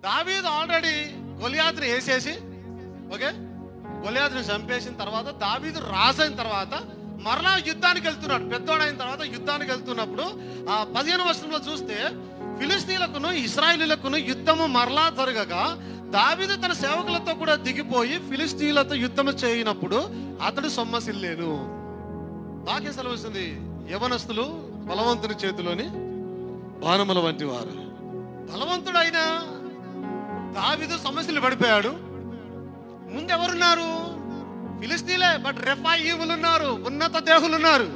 దావీదు ఆల్రెడీ గొలియాతుని వేసేసి, ఓకే, గొలియాతుని చంపేసిన తర్వాత దావీదు రాజైన తర్వాత మరలా యుద్ధానికి వెళ్తున్నాడు. పెద్దోడైన తర్వాత యుద్ధానికి వెళ్తున్నప్పుడు ఆ 15వ వచనంలో చూస్తే ఫిలిస్తీన్లకును ఇశ్రాయేలీయులకును యుద్ధము మరలా జరగగా దావీదు తన సేవకులతో కూడా దిగిపోయి ఫిలిస్తీన్లతో యుద్ధము చేయనప్పుడు అతడు సొమ్మసిల్లేను. వాక్యం సెలవుస్తుంది, యవనస్తులు బలవంతుని చేతిలోని బాణముల వంటి వారు. బలవంతుడైన దావీదు సమస్యలు పడిపోయాడు. ముందెవరున్నారు? ఫిలిస్తీన్లే, బట్ రెఫాయీములు ఉన్నారు, ఉన్నత దేహులు ఉన్నారు.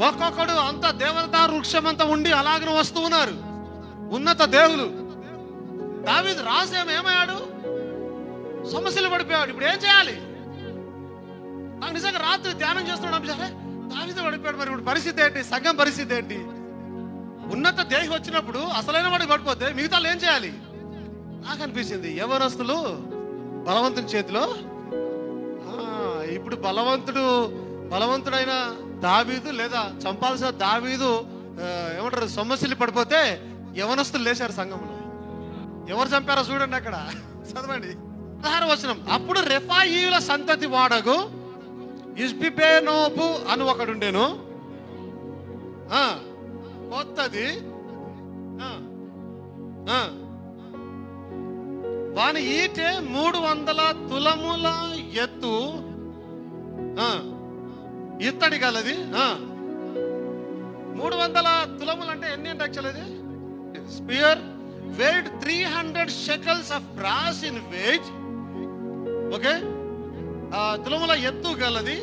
ఒక్కొక్కడు అంత దేవతా వృక్షం అంతా ఉండి అలాగనే వస్తూ ఉన్నారు, ఉన్నత దేహులు. దావీదు రాజు ఏమయ్యాడు? సమస్యలు పడిపోయాడు. ఇప్పుడు ఏం చేయాలి? నాకు నిజంగా రాత్రి ధ్యానం చేస్తున్నాడు, దావీదు పడిపోయాడు, మరి ఇప్పుడు పరిస్థితి ఏంటి? సంఘం పరిస్థితి ఏంటి? ఉన్నత దేహి వచ్చినప్పుడు అసలైన వాడికి పడిపోతే మిగతా ఏం చేయాలి? నాకు అనిపించింది యవనస్తులు బలవంతుని చేతిలో. ఇప్పుడు బలవంతుడైన దావీదు లేదా చంపాల్సిన దావీదు ఏమంటారు సమస్యలు పడిపోతే యవనస్తులు లేచారు సంఘంలో. ఎవరు చంపారో చూడండి అక్కడ, చదవండి 16వ వచనం. అప్పుడు రెఫాయీయుల సంతతి వాడగు ఇష్బిబేనోబు అని ఒకడుండెను. కొత్తది వాని ఈటే 300 తులముల ఎత్తు ఇత్తడి గలది. 300 తులములు అంటే ఎన్ని అంటే యాక్చువల్ ఇది spear weight 300 shekels of brass in weight. Okay, తులముల ఎత్తు గలది,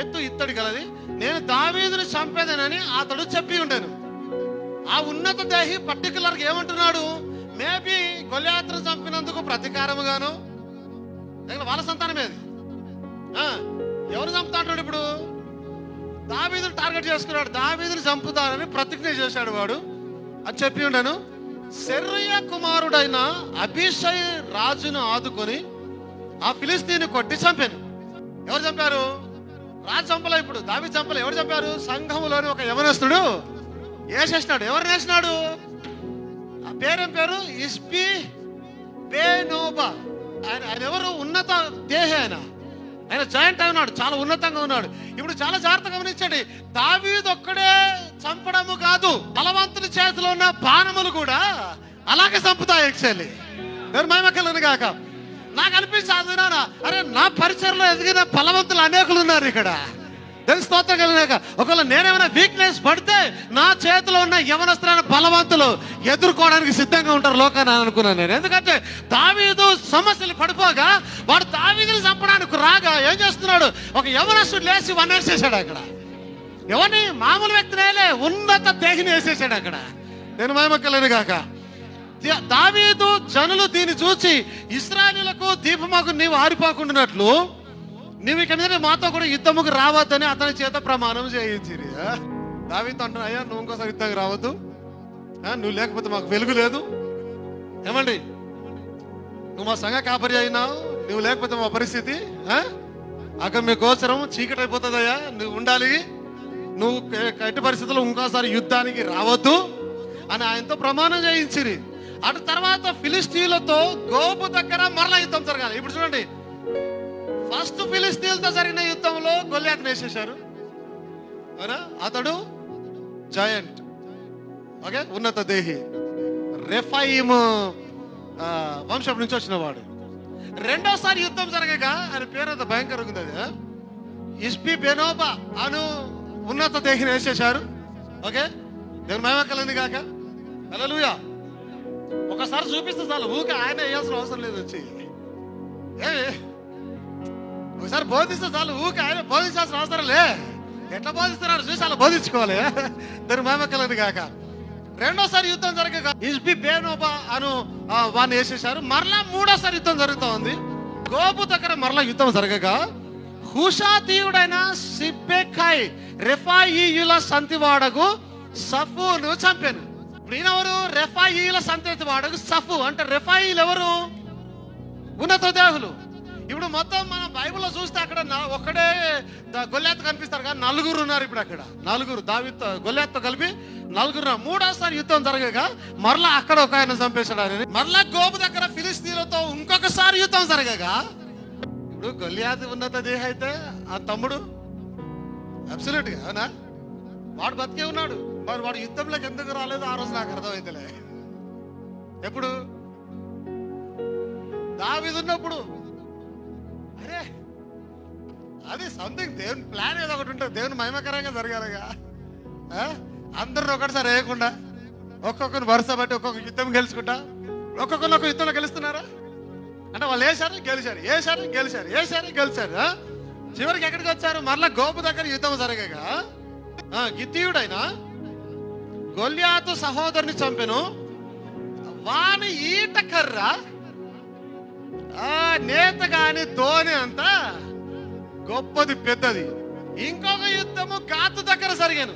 ఎత్తు ఇత్తడి గలది. నేను దావీదుని చంపేదనని అతడు చెప్పి ఉండేను. ఆ ఉన్నత దేహి పర్టికులర్ గా ఏమంటున్నాడు? మేబీ గొలియాతును చంపినందుకు ప్రతీకారముగాను, వాళ్ళ సంతానమేది. ఎవరు చంపుతాడు? ఇప్పుడు దావీదుని టార్గెట్ చేసుకున్నాడు, దావీదుని చంపుతానని ప్రతిజ్ఞ చేశాడు వాడు అని చెప్పి ఉండను. సెర్యా కుమారుడైన అబీషై రాజును ఆదుకొని ఆ ఫిలిస్తీని కొట్టి చంపాను. ఎవరు చంపారు? రాజు చంపలే, ఇప్పుడు దావీదు చంపలే. ఎవరు చంపారు? సంఘములోని ఒక యవనస్తుడు వేసేసినాడు. ఎవరు వేసినాడు? ఆ పేరేం పేరు? ఇష్బిబేనోబా. ఆయన ఎవరు? ఉన్నత దేహి. ఆయన జాయింట్ అయి ఉన్నాడు, చాలా ఉన్నతంగా ఉన్నాడు. ఇప్పుడు చాలా జాగ్రత్తగా గమనించండి, దావీదు ఒక్కడే చంపడము కాదు, బలవంతుని చేతిలో ఉన్న బాణములు కూడా అలాగే చంపుతాయి. యాక్చువల్లీ మహిమకలను గాక. నాకు అనిపించాలి, అరే నా పరిచయంలో ఎదిగిన బలవంతులు అనేకులు ఉన్నారు ఇక్కడ. దాని స్తోత్రం కలిగినాక ఒకవేళ నేనేమైనా వీక్నెస్ పడితే నా చేతిలో ఉన్న యవనస్తులైన బలవంతులు ఎదుర్కోవడానికి సిద్ధంగా ఉంటారు లోకాన్ని అనుకున్నాను నేను. ఎందుకంటే దావీదు సమస్యలు పడిపోగా వాడు దావీదుని చంపడానికి రాగా ఏం చేస్తున్నాడు? ఒక యవనస్తుడు లేచి వన్నేసేసాడు అక్కడ. ఎవరిని? మామూలు వ్యక్తినే, ఉన్నత దేహిని వేసేసాడు అక్కడ. నేను మహిమకలను గాక. దావీదు జనులు దీన్ని చూసి ఇశ్రాయేలీయులకు దీపమాకు నీవు ఆరిపోకుండానట్లు నువ్వు ఇక మీద మాతో కూడా యుద్ధముకు రావద్దని అతని చేత ప్రమాణం చేయించిరి. దావీదు అంటున్నా, అయ్యా నువ్వు ఇంకోసారి యుద్ధానికి రావద్దు, నువ్వు లేకపోతే మాకు వెలుగు లేదు. ఏమండి, నువ్వు మా సంఘ కాపరి అయినావు, నువ్వు లేకపోతే మా పరిస్థితి అక్కడ మీ గోచరం చీకటి అయిపోతుందయ్యా, నువ్వు ఉండాలి, నువ్వు ఎట్టి పరిస్థితుల్లో ఇంకోసారి యుద్ధానికి రావద్దు అని ఆయనతో ప్రమాణం చేయించిరి. అటు తర్వాత ఫిలిస్తీన్లతో గోబు దగ్గర మరలా యుద్ధం జరగాలి. ఇప్పుడు చూడండి, ఫస్ట్ ఫిలిస్తీన్లతో జరిగిన యుద్ధంలో గొలియాతును వేసేశారు. అతడు జాయింట్, ఓకే, ఉన్నత దేహి, రెఫాయిము వంశం నుంచి వచ్చిన వాడు. రెండోసారి యుద్ధం జరగగా ఆయన పేరు అంత భయంకరంగా ఉంది, అది ఇష్బిబేనోబా అను ఉన్నత దేహిని వేసేశారు. ఓకే, దేవుని మహిమ కలుగును గాక. హల్లెలూయా. ఒకసారి చూపిస్తే చాలు, ఊకే ఆయన వేయాల్సిన అవసరం లేదు. వచ్చి ఒకసారి బోధిస్తే చాలు, ఊకే ఆయన బోధించాల్సిన అవసరం లే. ఎట్లా బోధిస్తున్నారు చూసి అలా బోధించుకోవాలి. దాని మహిమ కలుగును గాక. రెండోసారి యుద్ధం జరగగా ఇష్బిబేనోబా అను వాడిని వేసేశారు. మరలా మూడోసారి యుద్ధం జరుగుతూ ఉంది. గోబు దగ్గర మరలా యుద్ధం జరగగా హుషాతీయుడైన సిబ్బెఖాయ్ రెఫాయీయుల సంతివాడకు సఫును చంపాను. ఇప్పుడు ఈయన ఎవరు? రెఫాయీయుల సంతతి వాడకు సఫు. అంటే రెఫాయీలు ఎవరు? ఉన్నత దేహులు. ఇప్పుడు మొత్తం మన బైబిల్లో చూస్తే అక్కడ ఒక్కడే గొల్లియాతు కనిపిస్తారు కానీ నలుగురు ఉన్నారు. ఇప్పుడు అక్కడ నలుగురు దావీదుతో గొల్లియాతుతో కలిపి నలుగురు. మూడోసారి యుద్ధం జరగగా మరలా అక్కడ ఒక ఆయన చంపేశాడు ఆయన. మరలా గోబు దగ్గర ఫిలిస్తీన్లతో ఇంకొకసారి యుద్ధం జరగగా ఇప్పుడు గొల్లియాతు ఉన్నత దేహ అయితే ఆ తమ్ముడు అబ్సల్యూట్ గా అవునా వాడు బతికే ఉన్నాడు. మరి వాడు యుద్ధంలోకి ఎందుకు రాలేదు ఆ రోజు నాకు అర్థమైతలే. ఎప్పుడు దావీదు ఉన్నప్పుడు అరే అది సంథింగ్ దేవుని ప్లాన్ ఏదో ఒకటి ఉంటుంది. దేవుని మహిమకరంగా జరగాలిగా. అందరిని ఒకటిసారి వేయకుండా ఒక్కొక్కరిని వరుస బట్టి ఒక్కొక్క యుద్ధం గెలుచుకుంటా ఒక్కొక్కరిని ఒక యుద్ధంలో గెలుస్తున్నారా అంటే వాళ్ళు వేశారు గెలిచారు, వేశారు గెలిచారు, వేశారు గెలిచారు. చివరికి ఎక్కడికి వచ్చారు? మరలా గోపు దగ్గర యుద్ధం జరగగా గిత్తీయుడైన గొల్లియాతు సహోదరుని చంపెను. వాని ఈట కర్ర నేత గాని ధోని అంతా గొప్పది పెద్దది. ఇంకొక యుద్ధము గాతు దగ్గర జరిగాను.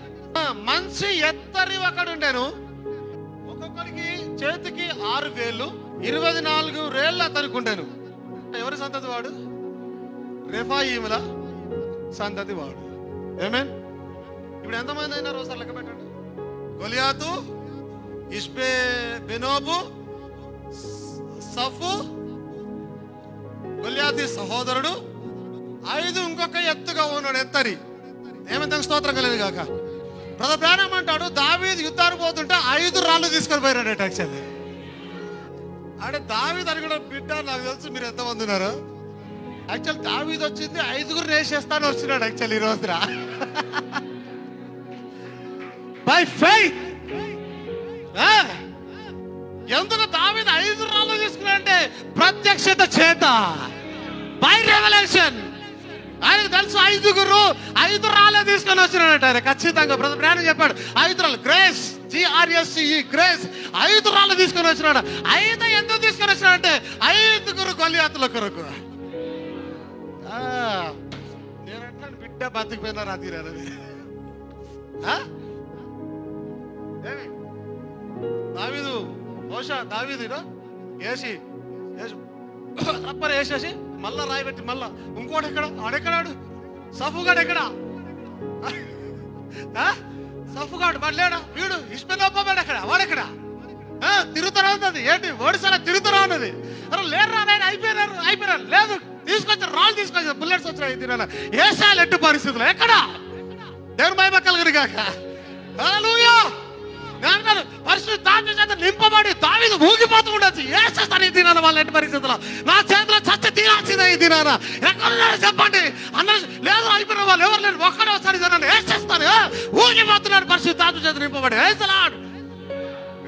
మంచి ఎత్తరి ఒకడుండెను. ఒక్కొక్కరికి చేతికి 6 వేళ్ళు 24 రేళ్ళు అతనికి ఉండెను. ఎవరి సంతతి వాడు? రెఫాయిముల సంతతి వాడు. ఏమేన్ ఇప్పుడు ఎంతమంది అయినా రోజు లెక్క పెట్టండి. గొలియాతు, ఇష్బే బెనోబు, సఫు గొల్లియాతు సహోదరుడు 5 ఇంకొక ఎత్తుగా ఉన్నాడు ఎత్తరి. ఏమంత స్తోత్రం కలిగింది కాక. ప్రధానం అంటాడు దావీదు యుద్ధానికి పోతుంటే 5 రాళ్ళు తీసుకొని పోయినాడు. యాక్చువల్లీ అంటే దావీదు అని కూడా బిడ్డ నాకు తెలుసు మీరు ఎంతమంది ఉన్నారు. యాక్చువల్ దావీదు వచ్చింది 5గురు వేసేస్తాను వచ్చినాడు. యాక్చువల్లీ ఈ రోజున బై ఫెయిత్. ఎందుకు దావీదు 5 రాళ్ళు తీసుకున్నాడంటే ప్రత్యక్షత చేత, బై రెవల్యూషన్. ఆయనకు తెలుసు 5 రాళ్ళే తీసుకొని వచ్చినాడట ఆయన ఖచ్చితంగా. ప్రయాణం చెప్పాడు 5 రాళ్ళు గ్రేస్, GRSCE గ్రేస్, 5 రాళ్ళు తీసుకొని వచ్చినాడు. 5 ఎందుకు తీసుకొని వచ్చినాడంటే 5గురు గొల్లియాతుల కొరకు. నేను అట్లా బిడ్డ బతికిపోయినా రాత్రి దావీదు బహుశా దావీదు వేసి రప్పర్ వేసేసి మళ్ళా రాయి పెట్టి మళ్ళా ఇంకోటి ఎక్కడ ఆడెక్కడాడు సఫుగాడు ఎక్కడ సఫుగాడు పడలేడా వీడు ఇష్టపడ్డాడు ఎక్కడ వాడెక్కడ తిరుగుతారా ఉన్నది ఏంటి ఒడిసాల తిరుగుతారా ఉన్నది. లేరు రాయన అయిపోయినారు లేదు తీసుకొచ్చారు రాళ్ళు తీసుకొచ్చారు బుల్లెట్స్ వచ్చాయి తిన ఏసాలు ఎట్టు పరిస్థితులు ఎక్కడ దేవుని మహిమ కలుగును గాక. హల్లెలూయా. పరిశుద్ధాత్మ చేత నింపబడి దావీదు ఊగిపోతూ ఉండొచ్చు. ఏసేస్తాను ఈ దినాన వాళ్ళ ఎట్టి పరిస్థితుల్లో నా చేతిలో చచ్చి తీరాల్సిందే ఈ దినాన. ఎక్కడున్నారో చెప్పండి. అందరూ లేదు అయిపోయిన వాళ్ళు ఎవరు లేరు ఒక్కడే ఒకసారి జనాన్ని వేసేస్తాను ఊగిపోతున్నాడు పరిశుద్ధాత్మ చేత నింపబడి. వేసలాడు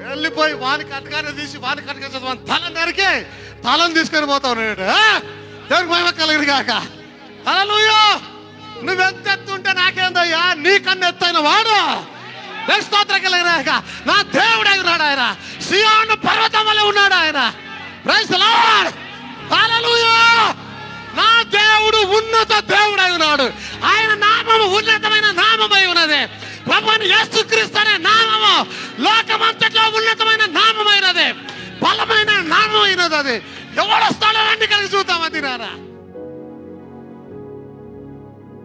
వెళ్ళిపోయి వానికి అటగానే తీసి వానికి అటగా వాని తల నరికి తలను తీసుకొని పోతా ఉన్నాడు. దేవునికి మహిమ కలుగును గాక. హల్లెలూయా. నువ్వెంతెత్తుంటే నాకేందయ్యా నీకన్నా ఎత్తైన వాడు స్తోత్రం కలిగినాక నా దేవుడు ఉన్నాడు. ఆయన సియోను పర్వతం వల్ల ఉన్నాడు. ఆయన ప్రైజ్ ది లార్డ్. హల్లెలూయా. నా దేవుడు ఉన్నత దేవుడై ఉన్నాడు. ఆయన నామము ఉన్నతమైన నామమై ఉన్నది. ప్రభువైన యేసుక్రీస్తు అనే నామము లోకమంతట్లో ఉన్నతమైన నామమైనది, బలమైన నామమైనది. అది ఎవడొస్తాడో రండి కలిగి చూద్దాం. అది నారా